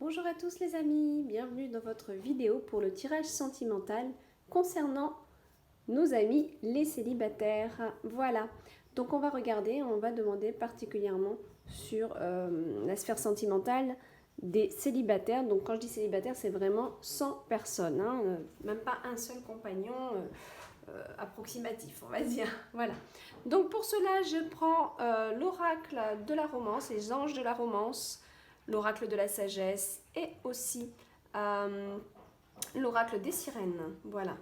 Bonjour à tous les amis, bienvenue dans votre vidéo pour le tirage sentimental concernant nos amis les célibataires. Voilà, donc on va regarder, on va demander particulièrement sur la sphère sentimentale des célibataires. Donc quand je dis célibataire, c'est vraiment 100 personnes, hein, même pas un seul compagnon approximatif, on va dire. Voilà. Donc pour cela, je prends l'oracle de la romance, les anges de la romance, l'oracle de la sagesse et aussi l'oracle des sirènes. Voilà.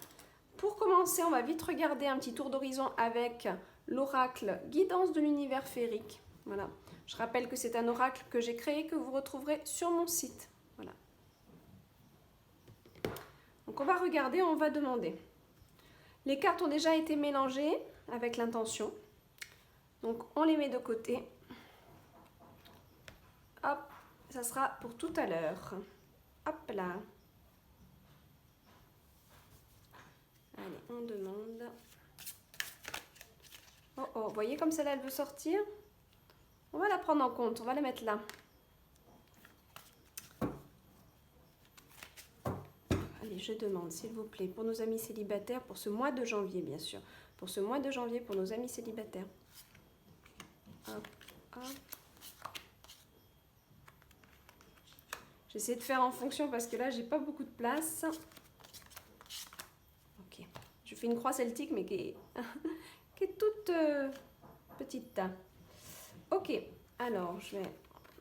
Pour commencer, on va vite regarder un petit tour d'horizon avec l'oracle guidance de l'univers féerique. Voilà. Je rappelle que c'est un oracle que j'ai créé, que vous retrouverez sur mon site. Voilà. Donc on va regarder, on va demander. Les cartes ont déjà été mélangées avec l'intention. Donc on les met de côté. Hop, ça sera pour tout à l'heure. Hop là. Allez, on demande. Oh oh, vous voyez comme celle-là, elle veut sortir? On va la prendre en compte, on va la mettre là. Allez, je demande, s'il vous plaît, pour nos amis célibataires, pour ce mois de janvier, bien sûr. Pour ce mois de janvier, pour nos amis célibataires. Hop, hop. J'essaie de faire en fonction parce que là, j'ai pas beaucoup de place. Ok. Je fais une croix celtique, mais qui est toute petite. Ok. Alors,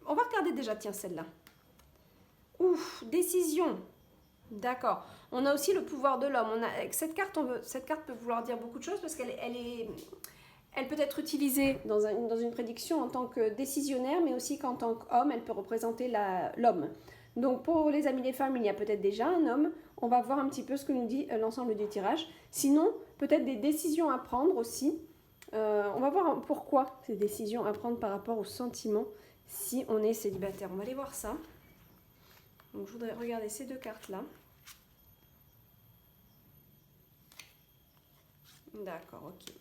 on va regarder déjà, tiens, celle-là. Ouf, décision. D'accord. On a aussi le pouvoir de l'homme. Cette carte peut vouloir dire beaucoup de choses parce elle peut être utilisée dans une prédiction en tant que décisionnaire, mais aussi qu'en tant qu'homme, elle peut représenter l'homme. Donc pour les amis des femmes, il y a peut-être déjà un homme. On va voir un petit peu ce que nous dit l'ensemble du tirage. Sinon, peut-être des décisions à prendre aussi. On va voir pourquoi ces décisions à prendre par rapport aux sentiments si on est célibataire. On va aller voir ça. Donc je voudrais regarder ces deux cartes-là. D'accord, ok.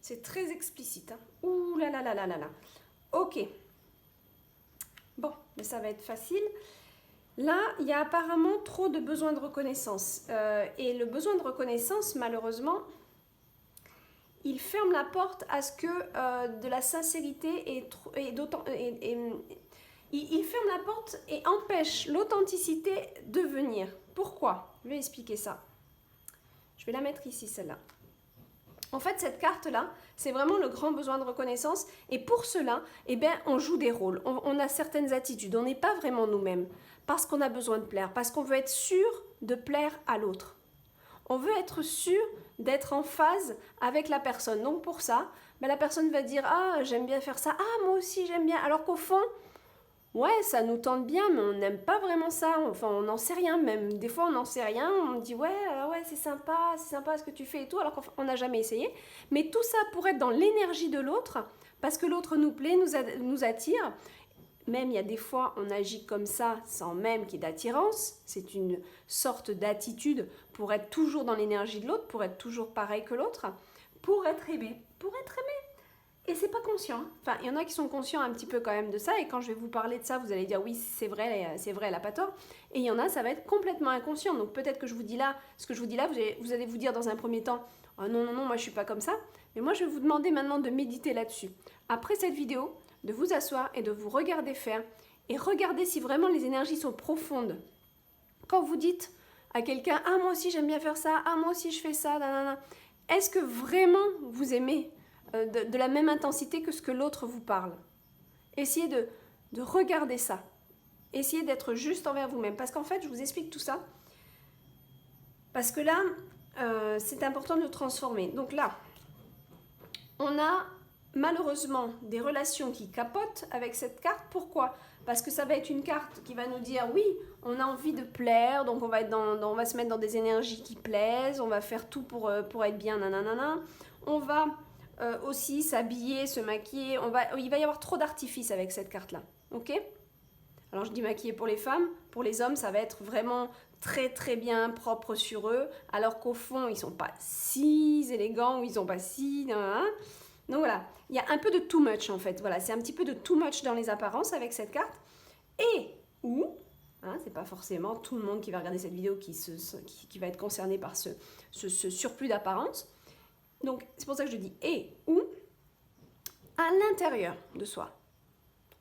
C'est très explicite. Hein. Ouh là là là là là là. Ok. Bon, mais ça va être facile. Là, il y a apparemment trop de besoin de reconnaissance. Et le besoin de reconnaissance, malheureusement, il ferme la porte à ce que de la sincérité il ferme la porte et empêche l'authenticité de venir. Pourquoi? Je vais expliquer ça. Je vais la mettre ici, celle-là. En fait, cette carte-là, c'est vraiment le grand besoin de reconnaissance. Et pour cela, eh bien, on joue des rôles. On a certaines attitudes. On n'est pas vraiment nous-mêmes. Parce qu'on a besoin de plaire. Parce qu'on veut être sûr de plaire à l'autre. On veut être sûr d'être en phase avec la personne. Donc pour ça, ben, la personne va dire « Ah, j'aime bien faire ça. Ah, moi aussi, j'aime bien. » Alors qu'au fond, ouais, ça nous tente bien, mais on n'aime pas vraiment ça. Enfin, on n'en sait rien même. Des fois, on n'en sait rien. On dit ouais, c'est sympa ce que tu fais et tout, alors qu'on n'a jamais essayé. Mais tout ça pour être dans l'énergie de l'autre, parce que l'autre nous plaît, nous attire. Même il y a des fois, on agit comme ça sans même qu'il y ait d'attirance. C'est une sorte d'attitude pour être toujours dans l'énergie de l'autre, pour être toujours pareil que l'autre, pour être aimé. Pour être aimé. Et c'est pas conscient. Enfin, il y en a qui sont conscients un petit peu quand même de ça. Et quand je vais vous parler de ça, vous allez dire oui, c'est vrai, elle a pas tort. Et il y en a, ça va être complètement inconscient. Donc peut-être que ce que je vous dis là, vous allez vous dire dans un premier temps, oh, non, moi je suis pas comme ça. Mais moi je vais vous demander maintenant de méditer là-dessus. Après cette vidéo, de vous asseoir et de vous regarder faire. Et regarder si vraiment les énergies sont profondes. Quand vous dites à quelqu'un, ah moi aussi j'aime bien faire ça, ah moi aussi je fais ça, nanana. Est-ce que vraiment vous aimez de la même intensité que ce que l'autre vous parle? Essayez de regarder ça. Essayez d'être juste envers vous-même. Parce qu'en fait, je vous explique tout ça. Parce que là, c'est important de le transformer. Donc là, on a malheureusement des relations qui capotent avec cette carte. Pourquoi? Parce que ça va être une carte qui va nous dire oui, on a envie de plaire, donc on va se mettre dans des énergies qui plaisent, on va faire tout pour être bien, nanana. On va aussi s'habiller, se maquiller. Il va y avoir trop d'artifices avec cette carte-là. Ok? Alors je dis maquiller pour les femmes. Pour les hommes, ça va être vraiment très très bien propre sur eux. Alors qu'au fond, ils ne sont pas si élégants ou ils ne sont pas si... Donc voilà, il y a un peu de too much en fait. Voilà, c'est un petit peu de too much dans les apparences avec cette carte. Et ou Hein, c'est pas forcément tout le monde qui va regarder cette vidéo qui va être concerné par ce surplus d'apparence. Donc, c'est pour ça que je dis et ou à l'intérieur de soi.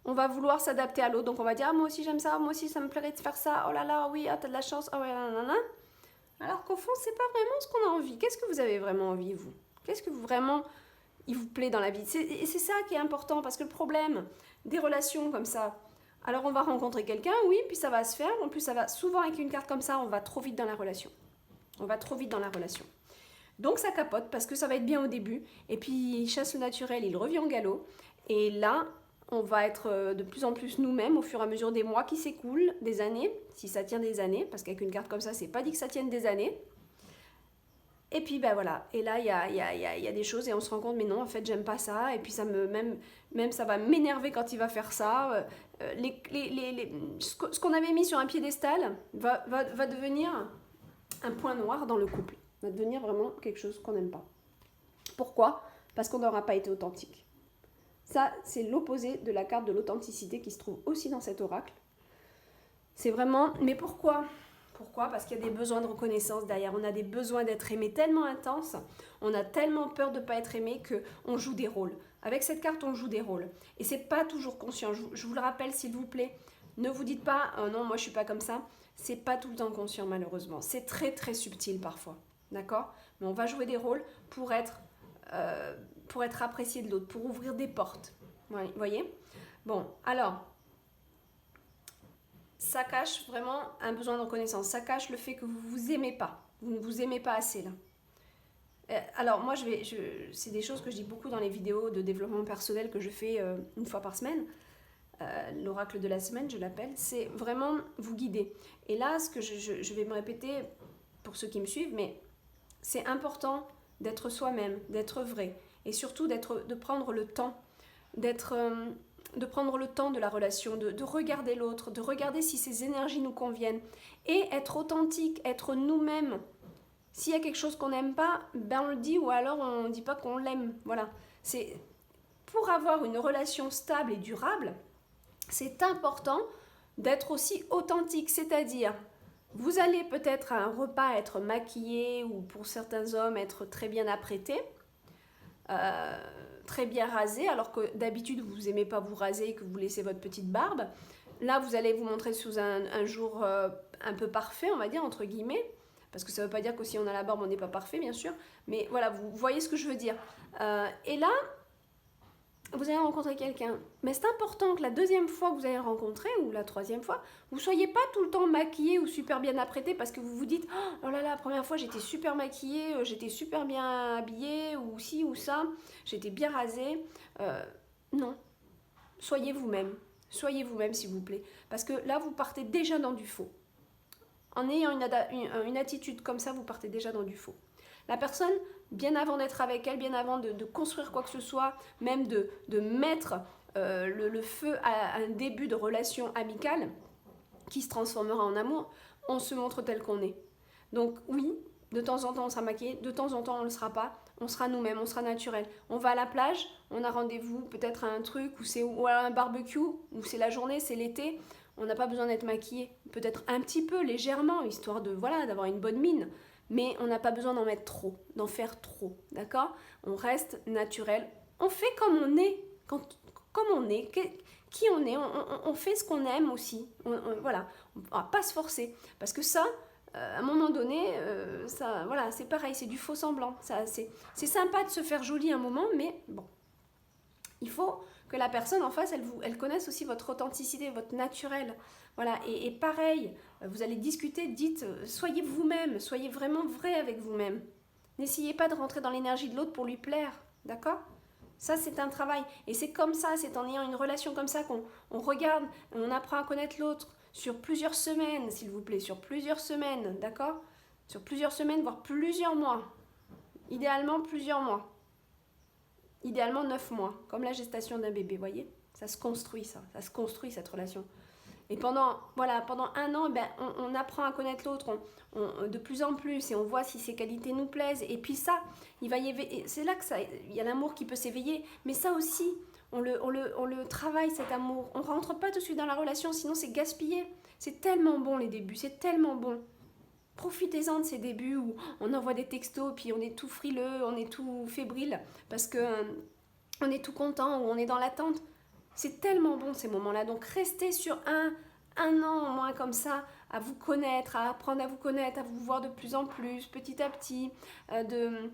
On va vouloir s'adapter à l'autre. Donc, on va dire, ah, moi aussi j'aime ça, moi aussi ça me plairait de faire ça. Oh là là, oui, ah, t'as de la chance. Oh, ouais, nanana. Alors qu'au fond, c'est pas vraiment ce qu'on a envie. Qu'est-ce que vous avez vraiment envie, vous? Qu'est-ce que vous vraiment, il vous plaît dans la vie? Et c'est ça qui est important, parce que le problème des relations comme ça, alors on va rencontrer quelqu'un, oui, puis ça va se faire. En plus, ça va souvent avec une carte comme ça, on va trop vite dans la relation. On va trop vite dans la relation. Donc ça capote parce que ça va être bien au début. Et puis il chasse le naturel, il revient au galop. Et là, on va être de plus en plus nous-mêmes au fur et à mesure des mois qui s'écoulent, des années, si ça tient des années, parce qu'avec une carte comme ça, c'est pas dit que ça tienne des années. Et puis ben voilà, et là il y a des choses et on se rend compte, mais non, en fait j'aime pas ça, et puis ça me même ça va m'énerver quand il va faire ça. Ce qu'on avait mis sur un piédestal va devenir un point noir dans le couple, va devenir vraiment quelque chose qu'on n'aime pas. Pourquoi? Parce qu'on n'aura pas été authentique. Ça, c'est l'opposé de la carte de l'authenticité qui se trouve aussi dans cet oracle. C'est vraiment, mais pourquoi? Pourquoi? Parce qu'il y a des besoins de reconnaissance derrière. On a des besoins d'être aimé tellement intenses. On a tellement peur de ne pas être aimé qu'on joue des rôles. Avec cette carte, on joue des rôles. Et c'est pas toujours conscient. Je vous le rappelle, s'il vous plaît. Ne vous dites pas, oh non, moi je suis pas comme ça. C'est pas tout le temps conscient, malheureusement. C'est très très subtil parfois. D'accord? Mais on va jouer des rôles pour être apprécié de l'autre, pour ouvrir des portes. Vous voyez? Bon, alors, ça cache vraiment un besoin de reconnaissance. Ça cache le fait que vous ne vous aimez pas. Vous ne vous aimez pas assez, là. Alors, moi, c'est des choses que je dis beaucoup dans les vidéos de développement personnel que je fais une fois par semaine. L'oracle de la semaine, je l'appelle. C'est vraiment vous guider. Et là, ce que je vais me répéter pour ceux qui me suivent, mais c'est important d'être soi-même, d'être vrai. Et surtout de prendre le temps, de prendre le temps de la relation, de regarder l'autre, de regarder si ses énergies nous conviennent. Et être authentique, être nous-mêmes. S'il y a quelque chose qu'on n'aime pas, ben on le dit, ou alors on ne dit pas qu'on l'aime. Voilà. C'est, pour avoir une relation stable et durable, c'est important d'être aussi authentique. C'est-à-dire, vous allez peut-être à un repas être maquillé, ou pour certains hommes être très bien apprêté, très bien rasé, alors que d'habitude vous n'aimez pas vous raser et que vous laissez votre petite barbe. Là, vous allez vous montrer sous un jour un peu parfait, on va dire, entre guillemets, parce que ça ne veut pas dire que si on a la barbe, on n'est pas parfait, bien sûr, mais voilà, vous voyez ce que je veux dire. Et là, vous allez rencontrer quelqu'un. Mais c'est important que la deuxième fois que vous allez le rencontrer, ou la troisième fois, vous ne soyez pas tout le temps maquillé ou super bien apprêté parce que vous vous dites « Oh là là, la première fois j'étais super maquillée, j'étais super bien habillée, ou ci ou ça, j'étais bien rasée. » Non, soyez vous-même. Soyez vous-même s'il vous plaît. Parce que là, vous partez déjà dans du faux. En ayant une attitude comme ça, vous partez déjà dans du faux. La personne, bien avant d'être avec elle, bien avant de construire quoi que ce soit, même de mettre le feu à un début de relation amicale qui se transformera en amour, on se montre tel qu'on est. Donc oui, de temps en temps on sera maquillé, de temps en temps on ne le sera pas, on sera nous-mêmes, on sera naturel. On va à la plage, on a rendez-vous peut-être à un truc ou à un barbecue, ou c'est la journée, c'est l'été, on n'a pas besoin d'être maquillé, peut-être un petit peu, légèrement, histoire de voilà, d'avoir une bonne mine. Mais on n'a pas besoin d'en mettre trop, d'en faire trop, d'accord? On reste naturel, on fait comme on est, comme on est, qui on est, on fait ce qu'on aime aussi, voilà, on ne va pas se forcer, parce que ça, à un moment donné, ça, voilà, c'est pareil, c'est du faux semblant, c'est sympa de se faire joli un moment, mais bon, il faut que la personne en face, elle connaisse aussi votre authenticité, votre naturel. Voilà, et pareil, vous allez discuter, dites, soyez vous-même, soyez vraiment vrai avec vous-même. N'essayez pas de rentrer dans l'énergie de l'autre pour lui plaire, d'accord? Ça, c'est un travail. Et c'est comme ça, c'est en ayant une relation comme ça qu'on regarde, on apprend à connaître l'autre sur plusieurs semaines, s'il vous plaît, sur plusieurs semaines, d'accord? Sur plusieurs semaines, voire plusieurs mois. Idéalement, plusieurs mois. Idéalement 9 mois, comme la gestation d'un bébé, voyez? Ça se construit, ça se construit cette relation. Et pendant un an, ben, on apprend à connaître l'autre de plus en plus et on voit si ses qualités nous plaisent. Et puis ça, c'est là que il y a l'amour qui peut s'éveiller. Mais ça aussi, on le travaille cet amour. On rentre pas tout de suite dans la relation, sinon c'est gaspillé. C'est tellement bon les débuts, c'est tellement bon. Profitez-en de ces débuts où on envoie des textos, puis on est tout frileux, on est tout fébrile, parce que on est tout content ou on est dans l'attente. C'est tellement bon ces moments-là. Donc restez sur un an au moins comme ça, à vous connaître, à apprendre à vous connaître, à vous voir de plus en plus, petit à petit, de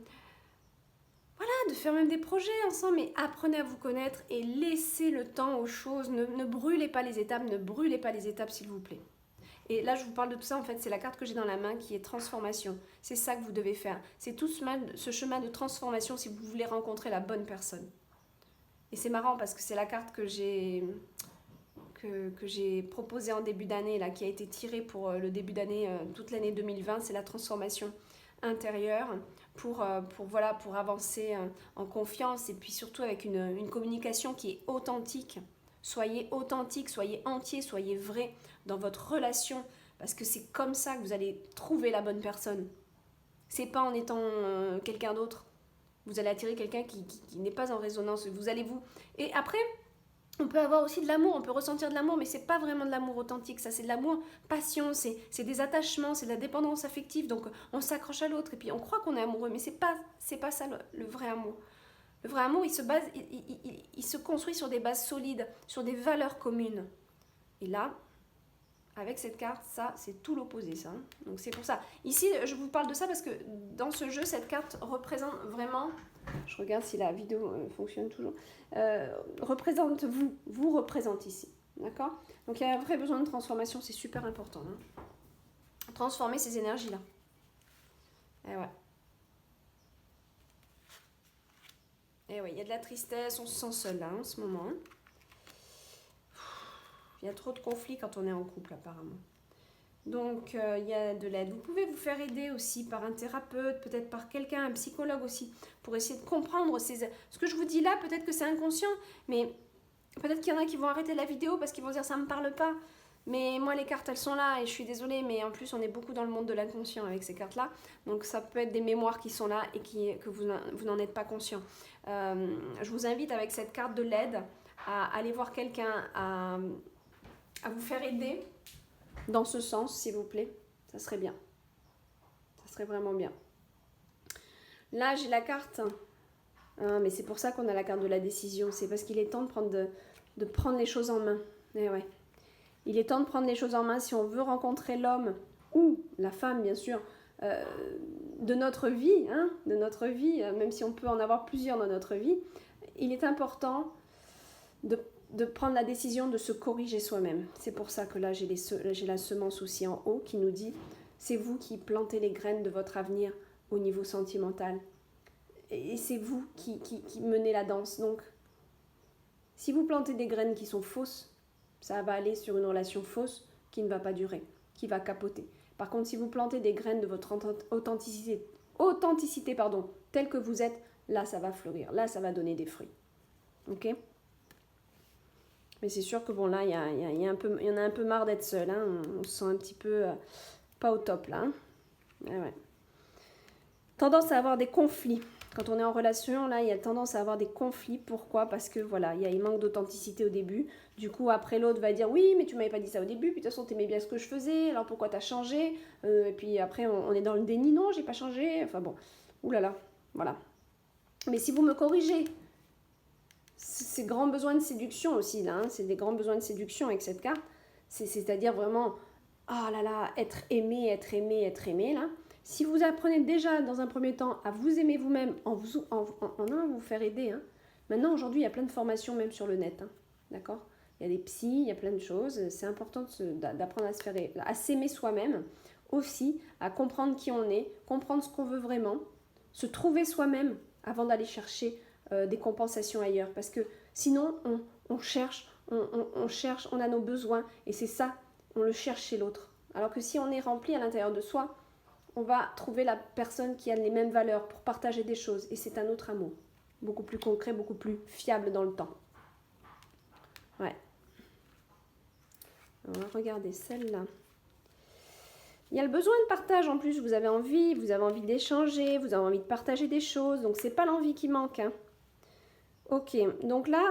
faire même des projets ensemble, mais apprenez à vous connaître et laissez le temps aux choses. Ne brûlez pas les étapes, ne brûlez pas les étapes s'il vous plaît. Et là, je vous parle de tout ça, en fait, c'est la carte que j'ai dans la main qui est transformation. C'est ça que vous devez faire. C'est tout ce chemin de transformation si vous voulez rencontrer la bonne personne. Et c'est marrant parce que c'est la carte que j'ai proposée en début d'année, là, qui a été tirée pour le début d'année, toute l'année 2020. C'est la transformation intérieure pour avancer en confiance et puis surtout avec une communication qui est authentique. Soyez authentique, soyez entier, soyez vrai dans votre relation parce que c'est comme ça que vous allez trouver la bonne personne. C'est pas en étant quelqu'un d'autre. Vous allez attirer quelqu'un qui n'est pas en résonance. Vous allez vous... Et après, on peut avoir aussi de l'amour, on peut ressentir de l'amour, mais c'est pas vraiment de l'amour authentique. Ça, c'est de l'amour passion, c'est des attachements, c'est de la dépendance affective. Donc, on s'accroche à l'autre et puis on croit qu'on est amoureux, mais c'est pas ça le vrai amour. Le vrai amour, il se construit sur des bases solides, sur des valeurs communes. Et là, avec cette carte, ça, c'est tout l'opposé, ça. Donc c'est pour ça. Ici, je vous parle de ça parce que dans ce jeu, cette carte représente vraiment... Je regarde si la vidéo fonctionne toujours. Représente vous représente ici. D'accord? Donc il y a un vrai besoin de transformation, c'est super important. Hein. Transformer ces énergies-là. Et ouais. Et oui, il y a de la tristesse, on se sent seul là en ce moment. Il y a trop de conflits quand on est en couple apparemment. Donc il y a de l'aide. Vous pouvez vous faire aider aussi par un thérapeute, peut-être par quelqu'un, un psychologue aussi, pour essayer de comprendre ce que je vous dis là, peut-être que c'est inconscient, mais peut-être qu'il y en a qui vont arrêter la vidéo parce qu'ils vont dire ça me parle pas. Mais moi les cartes elles sont là et je suis désolée, mais en plus on est beaucoup dans le monde de l'inconscient avec ces cartes là. Donc ça peut être des mémoires qui sont là et que vous n'en êtes pas conscient. Je vous invite avec cette carte de l'aide à aller voir quelqu'un, à vous faire aider dans ce sens, s'il vous plaît. Ça serait bien. Ça serait vraiment bien. Là, j'ai la carte. Mais c'est pour ça qu'on a la carte de la décision. C'est parce qu'il est temps de prendre les choses en main. Et ouais. Il est temps de prendre les choses en main si on veut rencontrer l'homme ou la femme, bien sûr, de notre vie, même si on peut en avoir plusieurs dans notre vie. Il est important de prendre la décision de se corriger soi-même. C'est pour ça que là, j'ai la semence aussi en haut qui nous dit « C'est vous qui plantez les graines de votre avenir au niveau sentimental. Et c'est vous qui menez la danse. Donc, si vous plantez des graines qui sont fausses, ça va aller sur une relation fausse qui ne va pas durer, qui va capoter. Par contre, si vous plantez des graines de votre authenticité telle que vous êtes, là, ça va fleurir. Là, ça va donner des fruits. Ok ? Mais c'est sûr que bon là, il y en a un peu marre d'être seul. Hein. On se sent un petit peu pas au top là. Hein. Ouais. Tendance à avoir des conflits. Quand on est en relation, là, il y a tendance à avoir des conflits. Pourquoi? Parce que voilà, il manque d'authenticité au début. Du coup, après l'autre va dire oui, mais tu m'avais pas dit ça au début. Puis de toute façon, t'aimais bien ce que je faisais. Alors pourquoi t'as changé? Et puis après, on est dans le déni. Non, j'ai pas changé. Enfin bon, oulala, voilà. Mais si vous me corrigez, c'est grands besoins de séduction aussi là, hein. C'est des grands besoins de séduction avec cette carte, c'est-à-dire vraiment ah là là, être aimé là. Si vous apprenez déjà dans un premier temps à vous aimer vous-même en vous faire aider, hein. Maintenant aujourd'hui il y a plein de formations même sur le net, hein. D'accord, il y a des psys, il y a plein de choses, c'est important d'apprendre à s'aimer soi-même aussi, à comprendre qui on est, comprendre ce qu'on veut vraiment, se trouver soi-même avant d'aller chercher des compensations ailleurs, parce que sinon on cherche, on a nos besoins et c'est ça, on le cherche chez l'autre. Alors que si on est rempli à l'intérieur de soi, on va trouver la personne qui a les mêmes valeurs pour partager des choses et c'est un autre amour, beaucoup plus concret, beaucoup plus fiable dans le temps. Ouais. On va regarder celle-là. Il y a le besoin de partage en plus, vous avez envie d'échanger, vous avez envie de partager des choses, donc c'est pas l'envie qui manque, hein. Ok, donc là,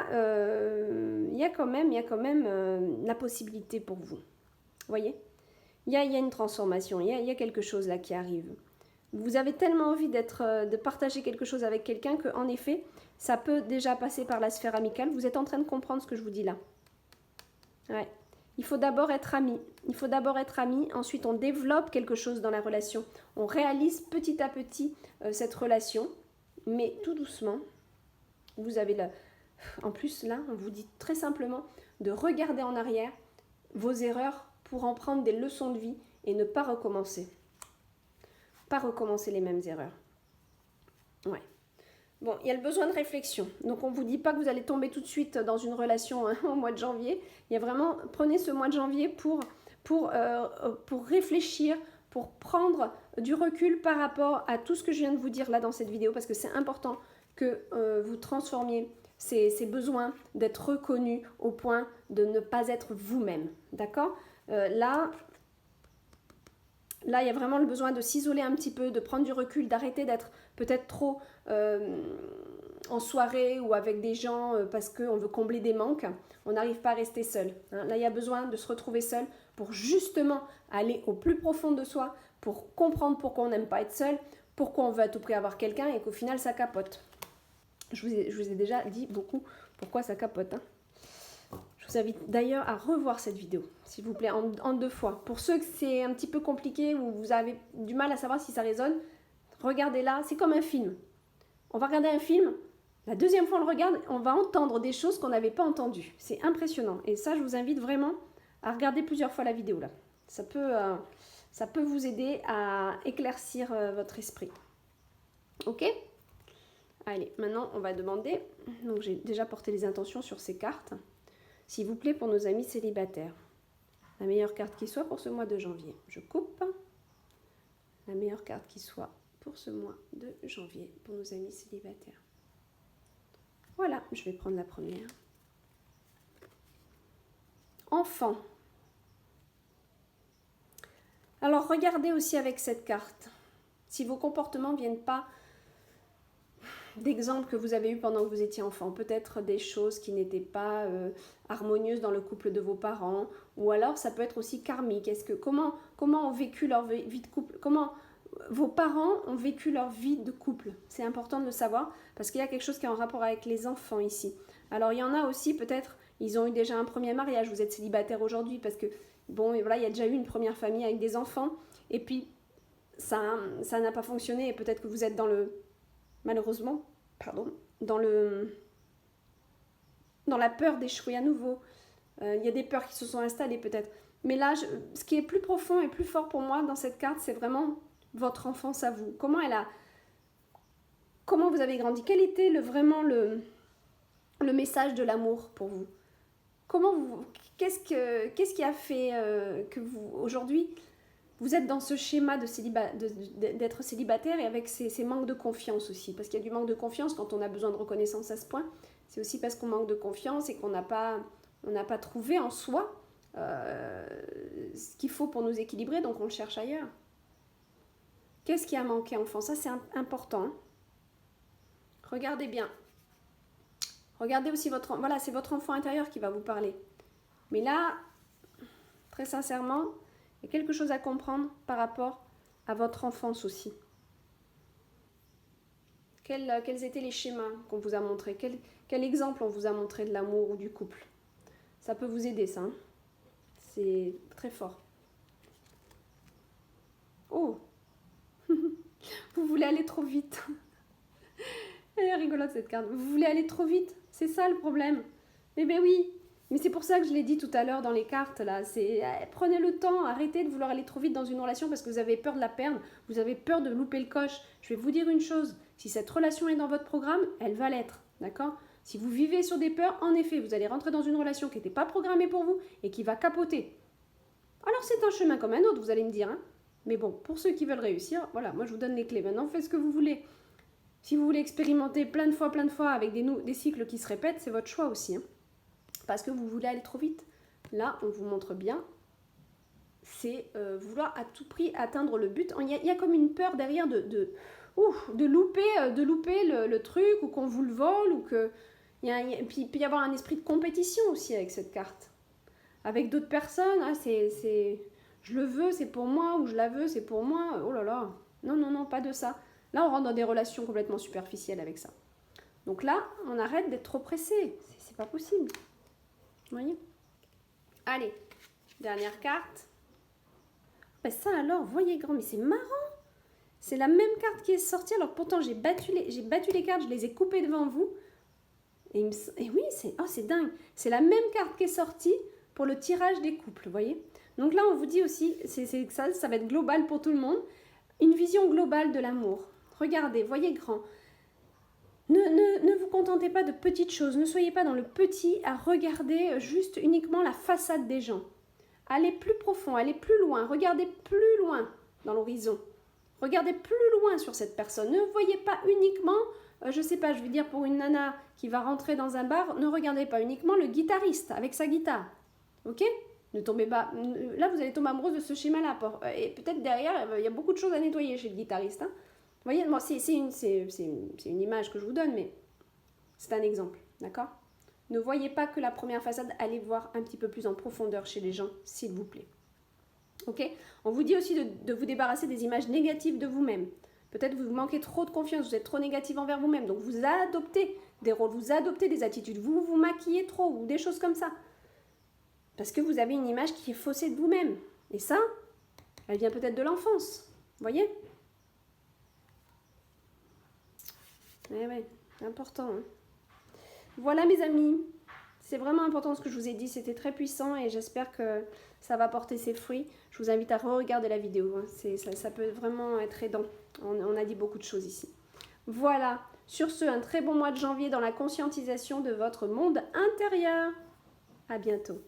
il y a quand même la possibilité pour vous. Vous voyez, il y a une transformation, il y a quelque chose là qui arrive. Vous avez tellement envie de partager quelque chose avec quelqu'un qu'en effet, ça peut déjà passer par la sphère amicale. Vous êtes en train de comprendre ce que je vous dis là. Ouais. Il faut d'abord être amis. Il faut d'abord être amis. Ensuite, on développe quelque chose dans la relation. On réalise petit à petit cette relation. Mais tout doucement, vous avez là. En plus, là, on vous dit très simplement de regarder en arrière vos erreurs pour en prendre des leçons de vie et ne pas recommencer. Pas recommencer les mêmes erreurs. Ouais. Bon, il y a le besoin de réflexion. Donc, on ne vous dit pas que vous allez tomber tout de suite dans une relation au mois de janvier. Il y a vraiment, prenez ce mois de janvier pour réfléchir, pour prendre du recul par rapport à tout ce que je viens de vous dire là dans cette vidéo, parce que c'est important que vous transformiez ces besoins d'être reconnus au point de ne pas être vous-même. D'accord ? Là, il y a vraiment le besoin de s'isoler un petit peu, de prendre du recul, d'arrêter d'être peut-être trop en soirée ou avec des gens parce qu'on veut combler des manques. On n'arrive pas à rester seul. Hein. Là, il y a besoin de se retrouver seul pour justement aller au plus profond de soi, pour comprendre pourquoi on n'aime pas être seul, pourquoi on veut à tout prix avoir quelqu'un et qu'au final, ça capote. Je vous ai déjà dit beaucoup pourquoi ça capote. Hein. Je vous invite d'ailleurs à revoir cette vidéo, s'il vous plaît, en 2 fois. Pour ceux que c'est un petit peu compliqué ou vous avez du mal à savoir si ça résonne, regardez-la, c'est comme un film. On va regarder un film, la 2e fois on le regarde, on va entendre des choses qu'on n'avait pas entendues. C'est impressionnant. Et ça, je vous invite vraiment à regarder plusieurs fois la vidéo là. Ça peut vous aider à éclaircir votre esprit. Ok ? Allez, maintenant on va demander, donc j'ai déjà porté les intentions sur ces cartes. S'il vous plaît, pour nos amis célibataires, la meilleure carte qui soit pour ce mois de janvier. Je coupe. La meilleure carte qui soit pour ce mois de janvier, pour nos amis célibataires. Voilà, je vais prendre la première. Enfant. Alors, regardez aussi avec cette carte. Si vos comportements ne viennent pas d'exemples que vous avez eus pendant que vous étiez enfant, peut-être des choses qui n'étaient pas harmonieuses dans le couple de vos parents, ou alors ça peut être aussi karmique. Comment ont vécu leur vie de couple, comment vos parents ont vécu leur vie de couple. C'est important de le savoir parce qu'il y a quelque chose qui est en rapport avec les enfants ici. Alors il y en a aussi peut-être, ils ont eu déjà un premier mariage, vous êtes célibataire aujourd'hui parce que bon, et voilà, il y a déjà eu une première famille avec des enfants et puis ça n'a pas fonctionné et peut-être que vous êtes malheureusement, dans la peur d'échouer à nouveau. Il y a des peurs qui se sont installées peut-être. Mais là, ce qui est plus profond et plus fort pour moi dans cette carte, c'est vraiment votre enfance à vous. Comment vous avez grandi? Quel était vraiment le message de l'amour pour vous? Qu'est-ce qui a fait que vous, aujourd'hui, vous êtes dans ce schéma d'être célibataire et avec ces manques de confiance aussi? Parce qu'il y a du manque de confiance quand on a besoin de reconnaissance à ce point. C'est aussi parce qu'on manque de confiance et qu'on n'a pas trouvé en soi ce qu'il faut pour nous équilibrer, donc on le cherche ailleurs. Qu'est-ce qui a manqué, enfant? Ça, c'est important. Hein. Regardez bien. Regardez aussi voilà, c'est votre enfant intérieur qui va vous parler. Mais là, très sincèrement, il y a quelque chose à comprendre par rapport à votre enfance aussi. Quels étaient les schémas qu'on vous a montrés? Quel exemple on vous a montré de l'amour ou du couple? Ça peut vous aider, ça. Hein. C'est très fort. Oh. Vous voulez aller trop vite. Elle est rigolote cette carte. Vous voulez aller trop vite? C'est ça le problème. Eh bien oui. Mais c'est pour ça que je l'ai dit tout à l'heure dans les cartes, là. Prenez le temps, arrêtez de vouloir aller trop vite dans une relation parce que vous avez peur de la perdre, vous avez peur de louper le coche. Je vais vous dire une chose, si cette relation est dans votre programme, elle va l'être, d'accord? Si vous vivez sur des peurs, en effet, vous allez rentrer dans une relation qui n'était pas programmée pour vous et qui va capoter. Alors c'est un chemin comme un autre, vous allez me dire, hein. Mais bon, pour ceux qui veulent réussir, voilà, moi je vous donne les clés. Maintenant, faites ce que vous voulez. Si vous voulez expérimenter plein de fois avec des cycles qui se répètent, c'est votre choix aussi, hein. Parce que vous voulez aller trop vite. Là, on vous montre bien, c'est vouloir à tout prix atteindre le but. Il y a comme une peur derrière de louper le truc, ou qu'on vous le vole, ou que... Puis il peut y avoir un esprit de compétition aussi avec cette carte. Avec d'autres personnes, ah, je le veux, c'est pour moi, ou je la veux, c'est pour moi. Oh là là, non, non, non, pas de ça. Là, on rentre dans des relations complètement superficielles avec ça. Donc là, on arrête d'être trop pressé. C'est pas possible. Vous voyez? Allez, dernière carte. Ben ça alors, voyez grand, mais c'est marrant. C'est la même carte qui est sortie, alors pourtant j'ai battu les cartes, je les ai coupées devant vous. Et oui, c'est dingue. C'est la même carte qui est sortie pour le tirage des couples, vous voyez? Donc là, on vous dit aussi, ça va être global pour tout le monde. Une vision globale de l'amour. Regardez, voyez grand. Ne vous contentez pas de petites choses. Ne soyez pas dans le petit à regarder juste uniquement la façade des gens. Allez plus profond, allez plus loin. Regardez plus loin dans l'horizon. Regardez plus loin sur cette personne. Ne voyez pas uniquement, je sais pas, je veux dire pour une nana qui va rentrer dans un bar, ne regardez pas uniquement le guitariste avec sa guitare. Ok? Ne tombez pas. Là, vous allez tomber amoureuse de ce schéma-là. Et peut-être derrière, il y a beaucoup de choses à nettoyer chez le guitariste. Hein. Vous voyez, bon, c'est une image que je vous donne, mais c'est un exemple. D'accord? Ne voyez pas que la première façade, allez voir un petit peu plus en profondeur chez les gens, s'il vous plaît. Ok? On vous dit aussi de vous débarrasser des images négatives de vous-même. Peut-être que vous manquez trop de confiance, vous êtes trop négative envers vous-même. Donc vous adoptez des rôles, vous adoptez des attitudes, vous vous maquillez trop ou des choses comme ça. Parce que vous avez une image qui est faussée de vous-même. Et ça, elle vient peut-être de l'enfance. Vous voyez? Eh ouais, c'est important. Hein. Voilà mes amis. C'est vraiment important ce que je vous ai dit. C'était très puissant et j'espère que ça va porter ses fruits. Je vous invite à re-regarder la vidéo. Hein. Ça peut vraiment être aidant. On a dit beaucoup de choses ici. Voilà. Sur ce, un très bon mois de janvier dans la conscientisation de votre monde intérieur. À bientôt.